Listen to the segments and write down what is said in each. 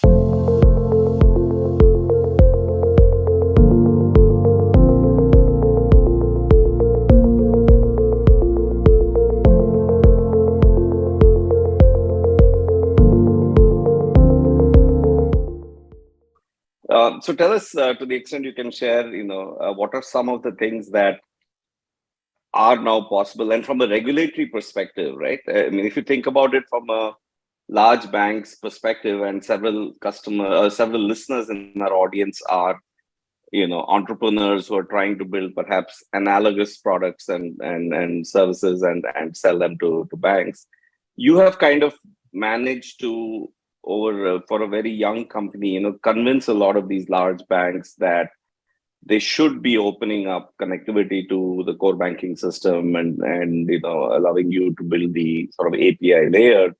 So tell us, to the extent you can share, what are some of the things that are now possible, and from a regulatory perspective, right? I mean, if you think about it from a large bank's perspective, and several listeners in our audience are, entrepreneurs who are trying to build perhaps analogous products and services and sell them to banks. You have kind of managed to, over for a very young company, convince a lot of these large banks that they should be opening up connectivity to the core banking system, and allowing you to build the sort of API layer.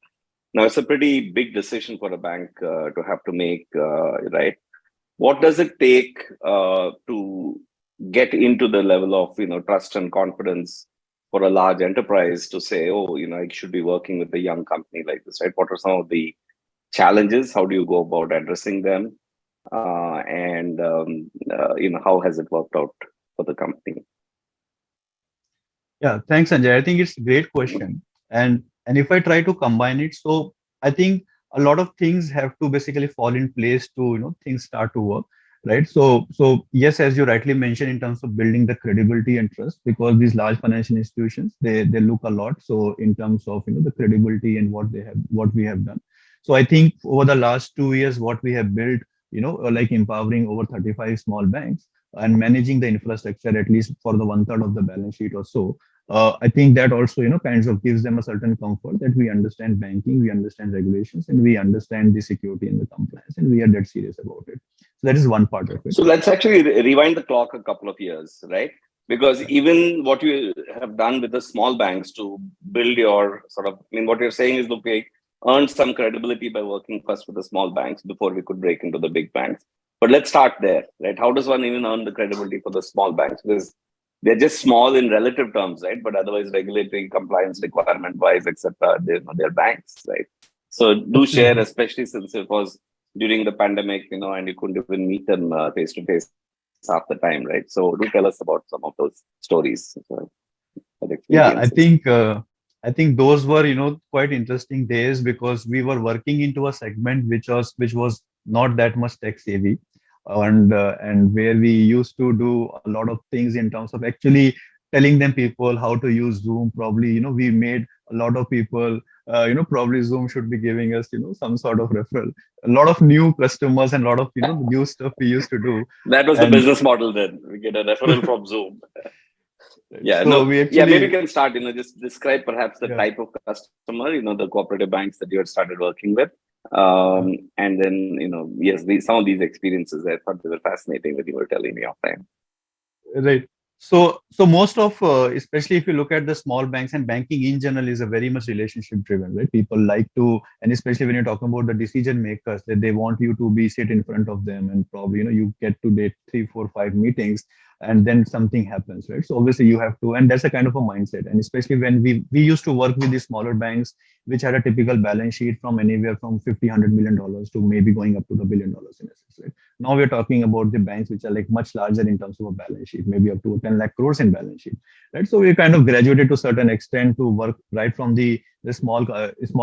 Now it's a pretty big decision for a bank to have to make, right? What does it take to get into the level of trust and confidence for a large enterprise to say, oh, I should be working with a young company like this, right? What are some of the challenges? How do you go about addressing them? And how has it worked out for the company? Yeah, thanks, Sanjay. I think it's a great question. And if I try to combine it, so I think a lot of things have to basically fall in place to, things start to work, right? So yes, as you rightly mentioned, in terms of building the credibility and trust, because these large financial institutions, they look a lot. So in terms of, the credibility and what we have done. So I think over the last 2 years, what we have built, like empowering over 35 small banks and managing the infrastructure, at least for the one third of the balance sheet or so. I think that also, kinds of gives them a certain comfort that we understand banking, we understand regulations, and we understand the security and the compliance, and we are dead serious about it. So that is one part of it. So let's actually rewind the clock a couple of years, right? Because even what you have done with the small banks to build your sort of, I mean, what you're saying is, look, we earned some credibility by working first with the small banks before we could break into the big banks. But let's start there, right? How does one even earn the credibility for the small banks? Because they're just small in relative terms, right? But otherwise, regulatory compliance requirement wise, etc., they're banks, right? So do share, especially since it was during the pandemic, and you couldn't even meet them face to face half the time, right? So do tell us about some of those stories. Yeah, I think those were, quite interesting days, because we were working into a segment which was not that much tech savvy, and where we used to do a lot of things in terms of actually telling them people how to use Zoom. Probably, we made a lot of people, probably Zoom should be giving us, some sort of referral. A lot of new customers and a lot of, new stuff we used to do. That was the business model then. We get a referral from Zoom. Yeah, so we actually, maybe you can start, just describe perhaps the type of customer, the cooperative banks that you had started working with. And then, yes, some of these experiences, I thought they were fascinating that you were telling me offline. Right. So most of, especially if you look at the small banks, and banking in general is a very much relationship driven, right? People like to, and especially when you're talking about the decision makers, that they want you to be sit in front of them, and probably, you get to date 3, 4, 5 meetings, and then something happens, right? So obviously you have to, and that's a kind of a mindset. And especially when we used to work with the smaller banks, which had a typical balance sheet from anywhere from 50, $100 million to maybe going up to the $1 billion in essence, right? Now we're talking about the banks which are like much larger in terms of a balance sheet, maybe up to 10 lakh crores in balance sheet, right? So we kind of graduated to a certain extent to work right from the small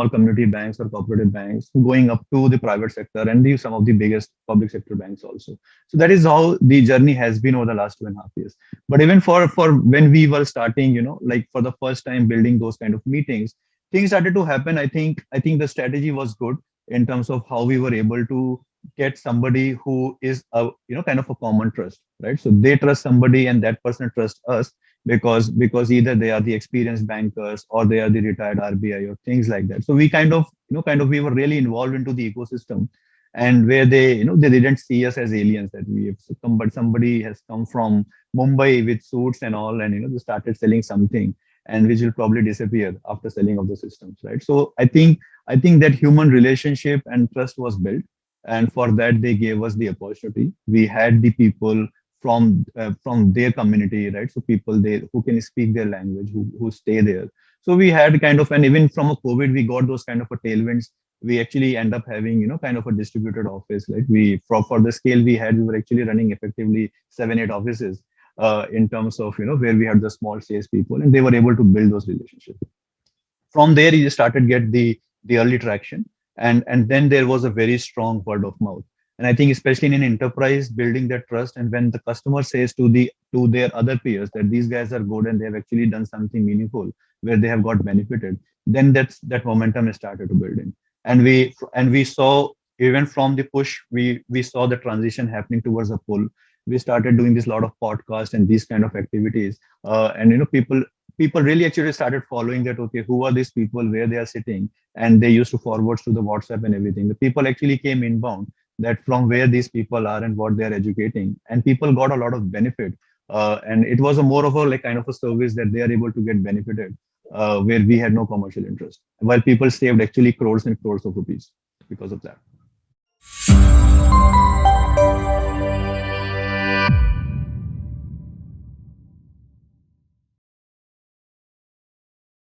community banks or cooperative banks, going up to the private sector and some of the biggest public sector banks also. So that is how the journey has been over the last 2.5 years. But even for when we were starting, like for the first time building those kind of meetings, things started to happen. I think the strategy was good in terms of how we were able to get somebody who is a kind of a common trust, right? So they trust somebody and that person trusts us, because either they are the experienced bankers or they are the retired RBI or things like that. So we kind of we were really involved into the ecosystem, and where they they didn't see us as aliens, that we have come, but somebody has come from Mumbai with suits and all, and they started selling something, and which will probably disappear after selling of the systems, right? So I think that human relationship and trust was built, and for that they gave us the opportunity. We had the people from their community, right? So people there who can speak their language, who stay there. So we had kind of, and even from a COVID, we got those kind of a tailwinds we actually end up having, kind of a distributed office. Like for the scale we had, we were actually running effectively 7, 8 offices in terms of, where we had the small sales people, and they were able to build those relationships. From there, you started get the early traction, and then there was a very strong word of mouth. And I think especially in an enterprise, building that trust, and when the customer says to their other peers that these guys are good and they have actually done something meaningful where they have got benefited, then that momentum is started to build in. And we saw, even from the push, we saw the transition happening towards a pull. We started doing this lot of podcasts and these kind of activities, and people really actually started following that. Okay, who are these people, where they are sitting, and they used to forwards to the WhatsApp and everything. The people actually came inbound that from where these people are and what they are educating, and people got a lot of benefit. And it was a more of a like kind of a service that they are able to get benefited, where we had no commercial interest, while people saved actually crores and crores of rupees because of that.